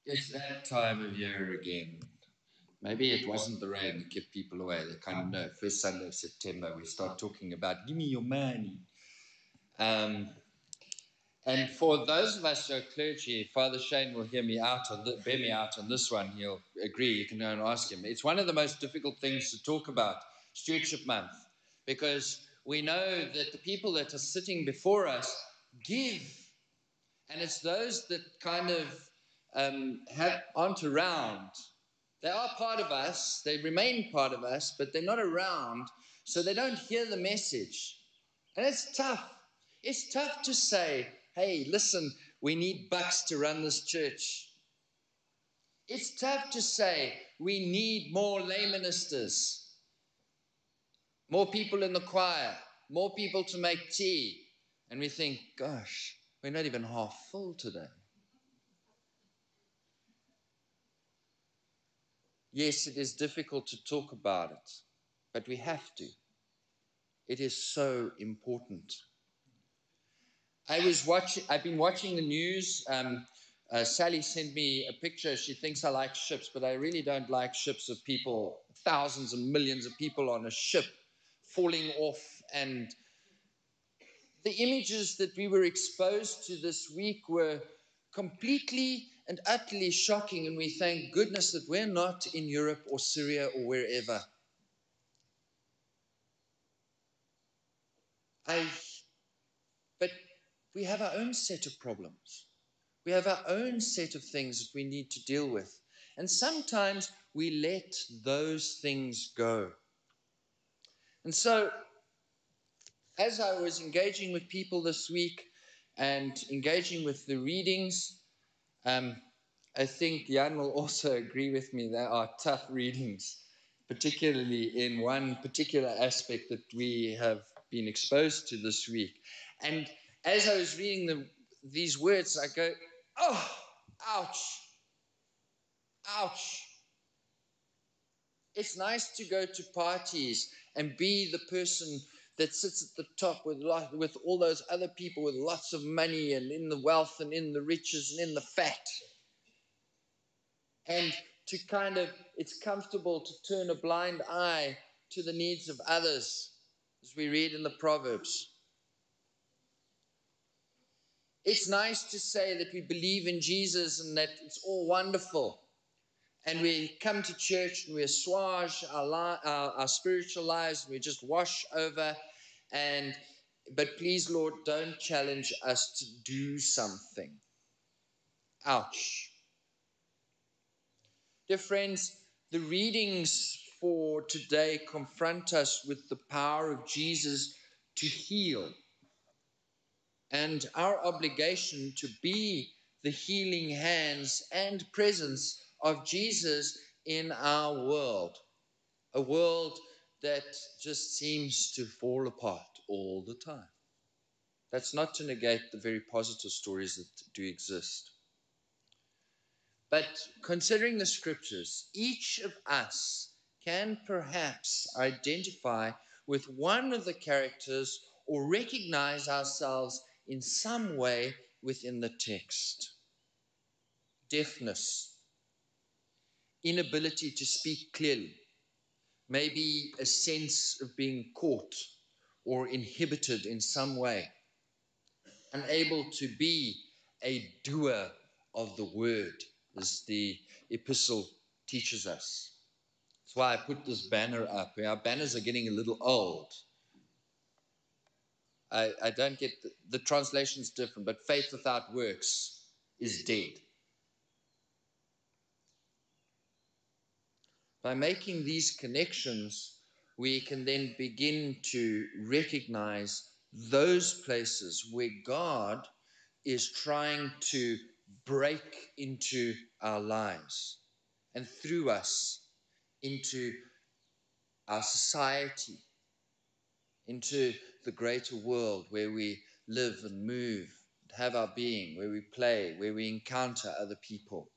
It's that time of year again. Maybe it wasn't the rain that kept people away. They kind of know. First Sunday of September, we start talking about, give me your money. And for those of us who are clergy, Father Shane will hear me out on bear me out on this one. He'll agree. You can go and ask him. It's one of the most difficult things to talk about, Stewardship Month, because we know that the people that are sitting before us give. And it's those that kind of aren't around. They are part of us. They remain part of us, but they're not around, so they don't hear the message. And it's tough. It's tough to say, hey, listen, we need bucks to run this church. It's tough to say, we need more lay ministers, more people in the choir, more people to make tea. And we think, gosh, we're not even half full today. Yes, it is difficult to talk about it, but we have to. It is so important. I've been watching the news. Sally sent me a picture. She thinks I like ships, but I really don't like ships of people, thousands and millions of people on a ship falling off. And the images that we were exposed to this week were completely and utterly shocking. And we thank goodness that we're not in Europe or Syria or wherever. But we have our own set of problems. We have our own set of things that we need to deal with. And sometimes we let those things go. And so, as I was engaging with people this week and engaging with the readings, I think Jan will also agree with me, they are tough readings, particularly in one particular aspect that we have been exposed to this week. And as I was reading these words, I go, oh, ouch, ouch. It's nice to go to parties and be the person that sits at the top with all those other people with lots of money and in the wealth and in the riches and in the fat. And to kind of, it's comfortable to turn a blind eye to the needs of others, as we read in the Proverbs. It's nice to say that we believe in Jesus and that it's all wonderful. And we come to church and we assuage our spiritual lives, and we just wash over. But please, Lord, don't challenge us to do something. Ouch. Dear friends, the readings for today confront us with the power of Jesus to heal and our obligation to be the healing hands and presence of Jesus in our world, a world that just seems to fall apart all the time. That's not to negate the very positive stories that do exist. But considering the scriptures, each of us can perhaps identify with one of the characters or recognize ourselves in some way within the text. Deafness, inability to speak clearly, maybe a sense of being caught or inhibited in some way, unable to be a doer of the word, as the epistle teaches us. That's why I put this banner up. Our banners are getting a little old. I don't get the translation's different, but faith without works is dead. By making these connections, we can then begin to recognize those places where God is trying to break into our lives and through us into our society, into the greater world where we live and move, have our being, where we play, where we encounter other people.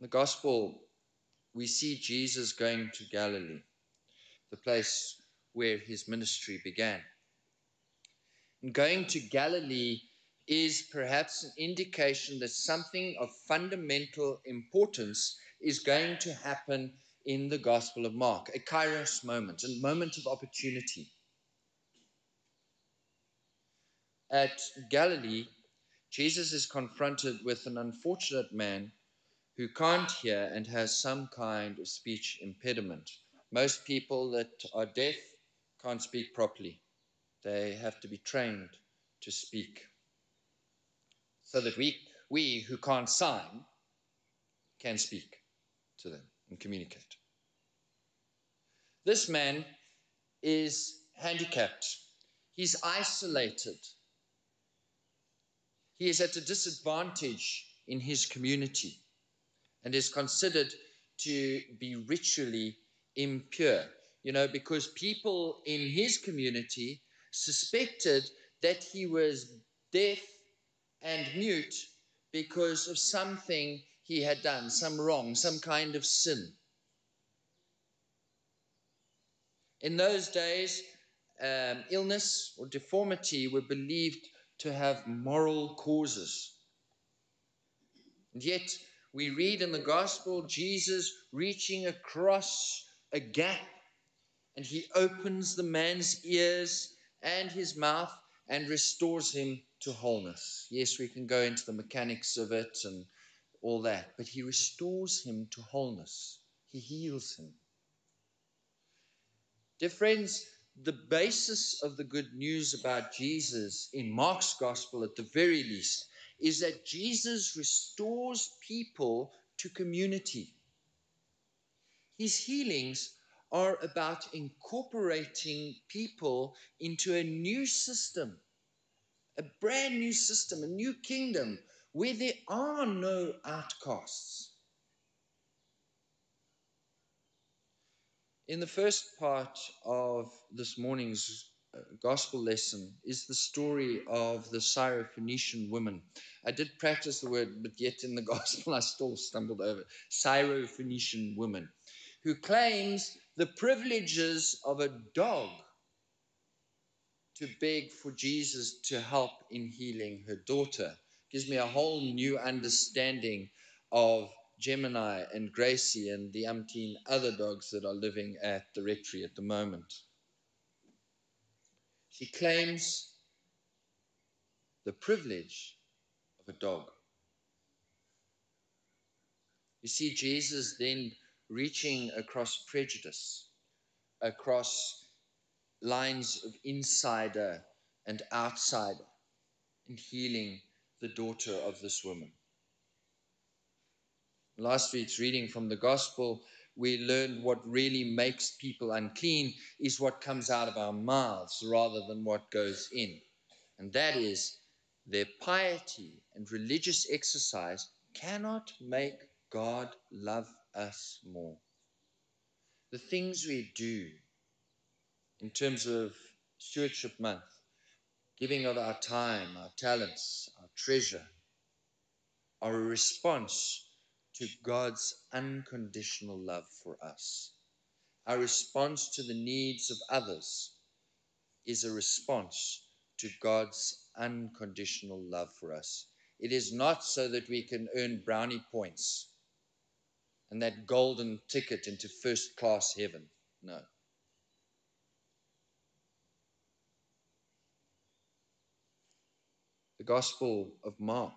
In the gospel, we see Jesus going to Galilee, the place where his ministry began. And going to Galilee is perhaps an indication that something of fundamental importance is going to happen in the Gospel of Mark, a kairos moment, a moment of opportunity. At Galilee, Jesus is confronted with an unfortunate man who can't hear and has some kind of speech impediment. Most people that are deaf can't speak properly. They have to be trained to speak, so that we who can't sign can speak to them and communicate. This man is handicapped. He's isolated. He is at a disadvantage in his community and is considered to be ritually impure. Because people in his community suspected that he was deaf and mute because of something he had done, some wrong, some kind of sin. In those days, illness or deformity were believed to have moral causes. And yet, we read in the gospel Jesus reaching across a gap, and he opens the man's ears and his mouth and restores him to wholeness. Yes, we can go into the mechanics of it and all that, but he restores him to wholeness. He heals him. Dear friends, the basis of the good news about Jesus in Mark's gospel, at the very least, is that Jesus restores people to community. His healings are about incorporating people into a new system, a brand new system, a new kingdom where there are no outcasts. In the first part of this morning's gospel lesson is the story of the Syrophoenician woman. I did practice the word, but yet in the gospel I still stumbled over it. Syrophoenician woman, who claims the privileges of a dog to beg for Jesus to help in healing her daughter. Gives me a whole new understanding of Gemini and Gracie and the umpteen other dogs that are living at the rectory at the moment. She claims the privilege of a dog. You see, Jesus then reaching across prejudice, across lines of insider and outsider, and healing the daughter of this woman. Last week's reading from the gospel, we learned what really makes people unclean is what comes out of our mouths rather than what goes in. And that is, their piety and religious exercise cannot make God love us more. The things we do in terms of Stewardship Month, giving of our time, our talents, our treasure, are a response to God's unconditional love for us. Our response to the needs of others is a response to God's unconditional love for us. It is not so that we can earn brownie points and that golden ticket into first class heaven. No. The Gospel of Mark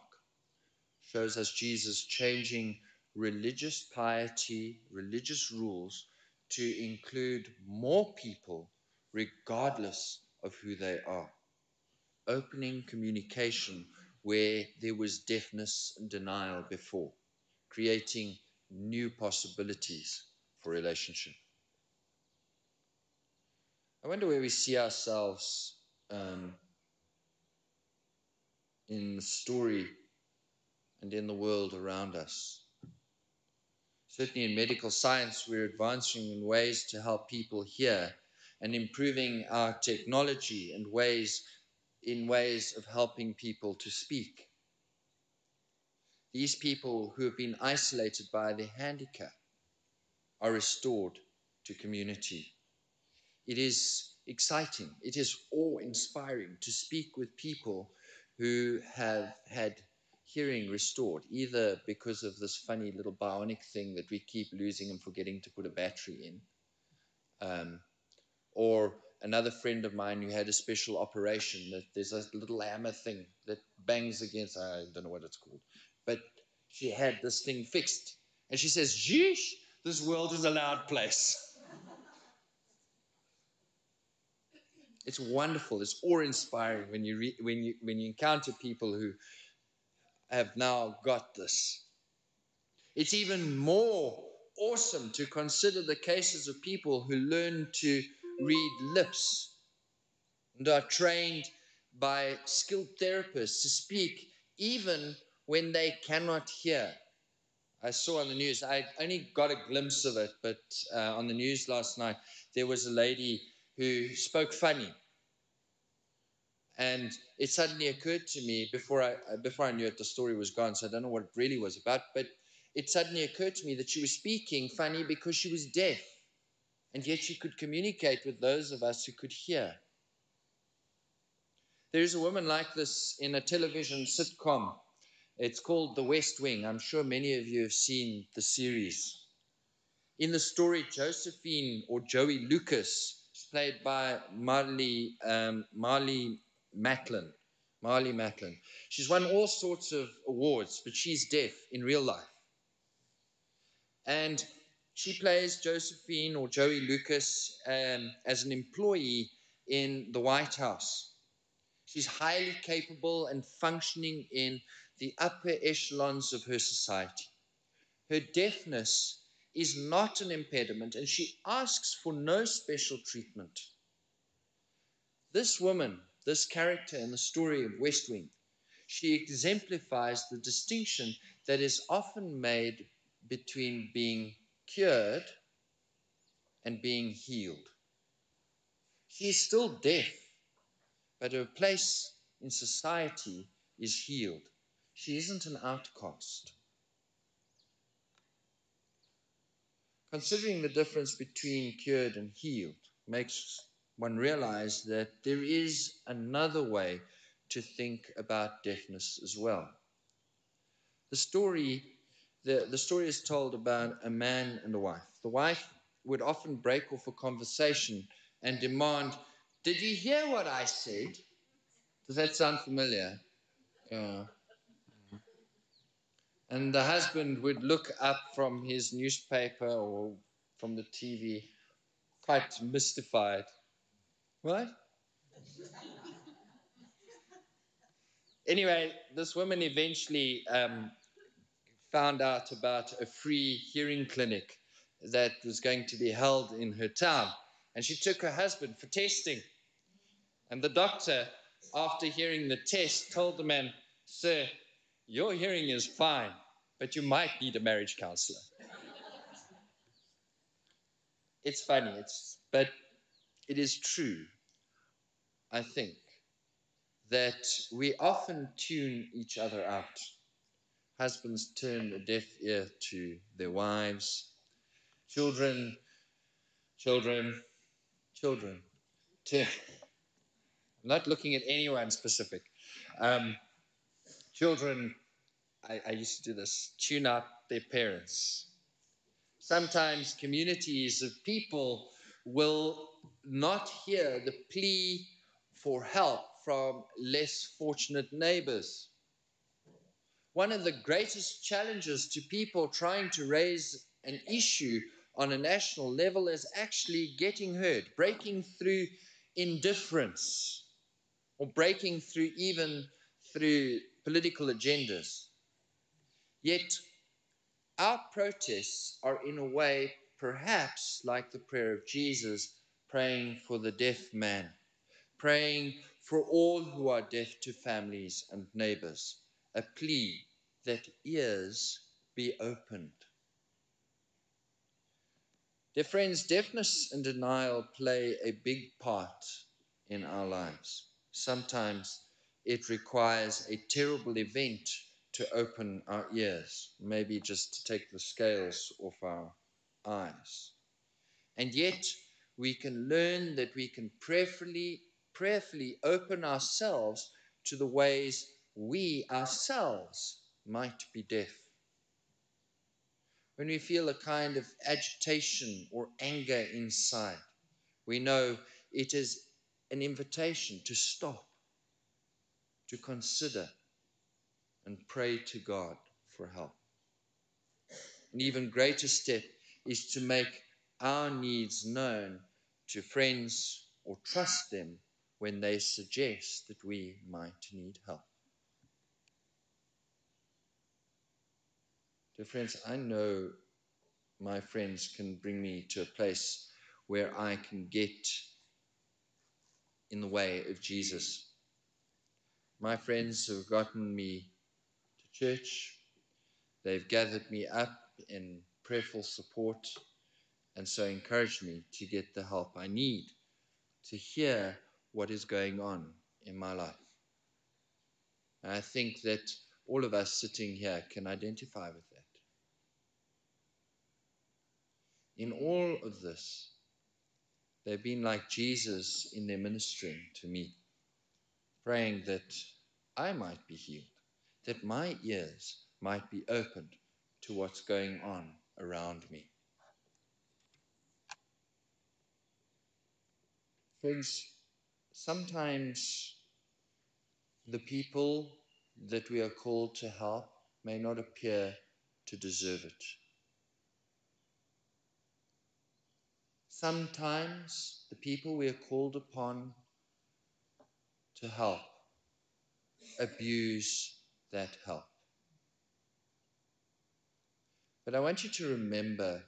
shows us Jesus changing religious piety, religious rules to include more people regardless of who they are. Opening communication where there was deafness and denial before, creating new possibilities for relationship. I wonder where we see ourselves in the story and in the world around us. Certainly in medical science, we're advancing in ways to help people hear and improving our technology and ways of helping people to speak. These people who have been isolated by their handicap are restored to community. It is exciting. It is awe-inspiring to speak with people who have had hearing restored, either because of this funny little bionic thing that we keep losing and forgetting to put a battery in, or another friend of mine who had a special operation that there's a little hammer thing that bangs against, I don't know what it's called, but she had this thing fixed. And she says, "Geesh, this world is a loud place." It's wonderful. It's awe-inspiring when you encounter people who have now got this. It's even more awesome to consider the cases of people who learn to read lips and are trained by skilled therapists to speak even when they cannot hear. I saw on the news, I only got a glimpse of it, but on the news last night, there was a lady who spoke funny. And it suddenly occurred to me, before I knew it, the story was gone, so I don't know what it really was about, but it suddenly occurred to me that she was speaking funny because she was deaf, and yet she could communicate with those of us who could hear. There's a woman like this in a television sitcom. It's called The West Wing. I'm sure many of you have seen the series. In the story, Josephine, or Joey Lucas, is played by Marley Matlin. Marley Matlin. She's won all sorts of awards, but she's deaf in real life. And she plays Josephine, or Joey Lucas, as an employee in the White House. She's highly capable and functioning in the upper echelons of her society. Her deafness is not an impediment, and she asks for no special treatment. This woman, this character in the story of West Wing, she exemplifies the distinction that is often made between being cured and being healed. She is still deaf, but her place in society is healed. She isn't an outcast. Considering the difference between cured and healed makes one realize that there is another way to think about deafness as well. The story is told about a man and a wife. The wife would often break off a conversation and demand, "Did you hear what I said?" Does that sound familiar? Yeah. And the husband would look up from his newspaper or from the TV, quite mystified. What? Anyway, this woman eventually found out about a free hearing clinic that was going to be held in her town. And she took her husband for testing. And the doctor, after hearing the test, told the man, "Sir, your hearing is fine, but you might need a marriage counselor." It's funny, but it is true, I think, that we often tune each other out. Husbands turn a deaf ear to their wives. Children. I'm not looking at anyone specific. Children, I used to do this, tune out their parents. Sometimes communities of people will not hear the plea for help from less fortunate neighbors. One of the greatest challenges to people trying to raise an issue on a national level is actually getting heard, breaking through indifference, or breaking through even through political agendas. Yet, our protests are in a way perhaps like the prayer of Jesus, praying for the deaf man, praying for all who are deaf to families and neighbors, a plea that ears be opened. Dear friends, deafness and denial play a big part in our lives. Sometimes it requires a terrible event to open our ears, maybe just to take the scales off our eyes. And yet, we can learn that we can prayerfully open ourselves to the ways we ourselves might be deaf. When we feel a kind of agitation or anger inside, we know it is an invitation to stop, to consider, and pray to God for help. An even greater step is to make our needs known to friends or trust them when they suggest that we might need help. Dear friends, I know my friends can bring me to a place where I can get in the way of Jesus. My friends have gotten me to church. They've gathered me up in prayerful support and so encouraged me to get the help I need to hear what is going on in my life. And I think that all of us sitting here can identify with that. In all of this, they've been like Jesus in their ministering to me, praying that I might be healed, that my ears might be opened to what's going on around me. Friends, sometimes the people that we are called to help may not appear to deserve it. Sometimes the people we are called upon to help abuse that help. But I want you to remember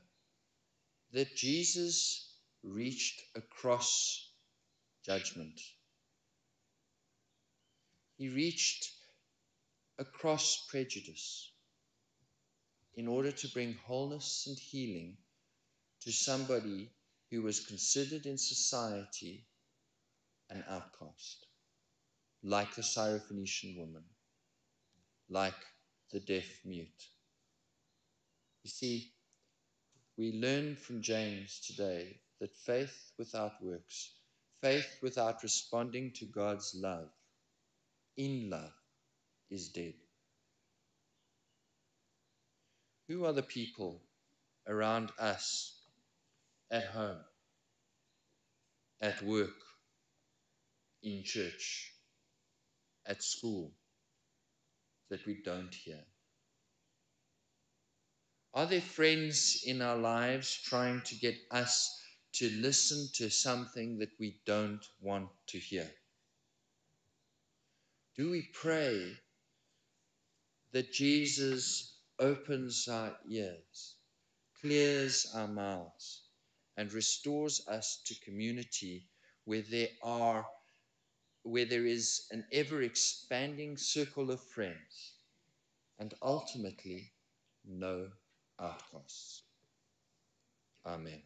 that Jesus reached across judgment. He reached across prejudice in order to bring wholeness and healing to somebody who was considered in society an outcast, like the Syrophoenician woman, like the deaf mute. You see, we learn from James today that faith without works, faith without responding to God's love, in love, is dead. Who are the people around us, at home, at work, in church, at school, that we don't hear? Are there friends in our lives trying to get us to listen to something that we don't want to hear? Do we pray that Jesus opens our ears, clears our mouths, and restores us to community where there is an ever-expanding circle of friends and ultimately no outcasts? Amen.